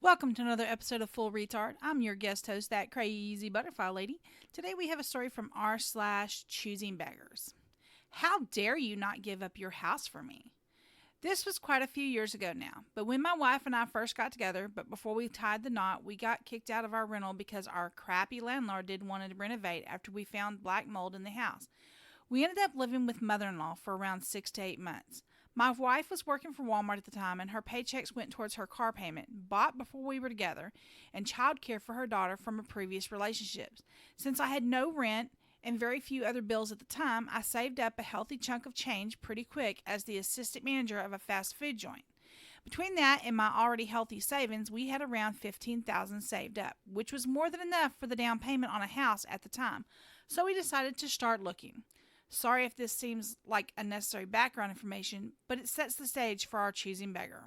Welcome to another episode of Full Retard. I'm your guest host, that crazy butterfly lady. Today we have a story from r/ChoosingBeggars. How dare you not give up your house for me? This was quite a few years ago now, but when my wife and I first got together, but before we tied the knot, we got kicked out of our rental because our crappy landlord didn't want to renovate after we found black mold in the house. We ended up living with mother-in-law for around 6 to 8 months. My wife was working for Walmart at the time, and her paychecks went towards her car payment, bought before we were together, and child care for her daughter from a previous relationship. Since I had no rent and very few other bills at the time, I saved up a healthy chunk of change pretty quick as the assistant manager of a fast food joint. Between that and my already healthy savings, we had around 15,000 saved up, which was more than enough for the down payment on a house at the time. So we decided to start looking. Sorry if this seems like unnecessary background information, but it sets the stage for our choosing beggar.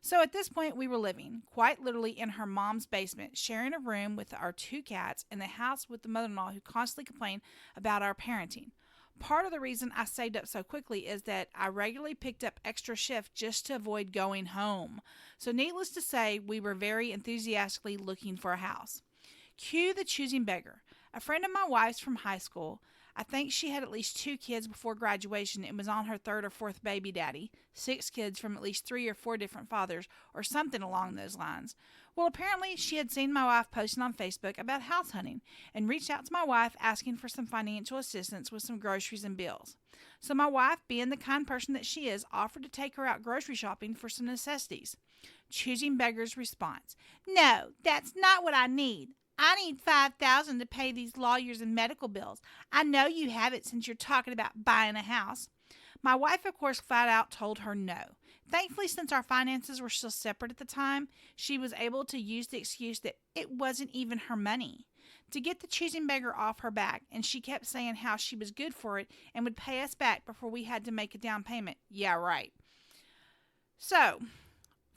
So at this point, we were living, quite literally, in her mom's basement, sharing a room with our two cats in the house with the mother-in-law who constantly complained about our parenting. Part of the reason I saved up so quickly is that I regularly picked up extra shifts just to avoid going home. So needless to say, we were very enthusiastically looking for a house. Cue the choosing beggar. A friend of my wife's from high school. I think she had at least 2 kids before graduation and was on her third or fourth baby daddy, 6 kids from at least 3 or 4 different fathers, or something along those lines. Well, apparently she had seen my wife posting on Facebook about house hunting and reached out to my wife asking for some financial assistance with some groceries and bills. So my wife, being the kind person that she is, offered to take her out grocery shopping for some necessities. Choosing beggar's response: "No, that's not what I need. I need 5,000 to pay these lawyers and medical bills. I know you have it since you're talking about buying a house." My wife, of course, flat out told her no. Thankfully, since our finances were still separate at the time, she was able to use the excuse that it wasn't even her money to get the choosing beggar off her back, and she kept saying how she was good for it and would pay us back before we had to make a down payment. Yeah, right. So,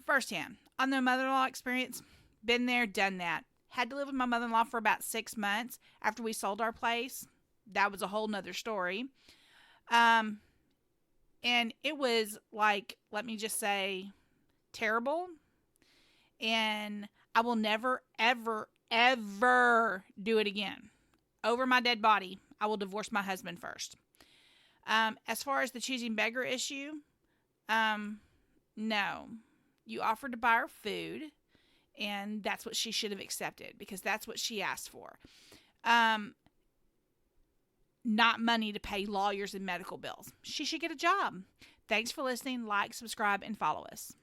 firsthand, on the mother-in-law experience, been there, done that. Had to live with my mother-in-law for about 6 months after we sold our place. That was a whole nother story. Um, and it was like, let me just say, terrible. And I will never, ever, ever do it again. Over my dead body, I will divorce my husband first. As far as the choosing beggar issue, no. You offered to buy her food, and that's what she should have accepted because that's what she asked for. Not money to pay lawyers and medical bills. She should get a job. Thanks for listening. Like, subscribe, and follow us.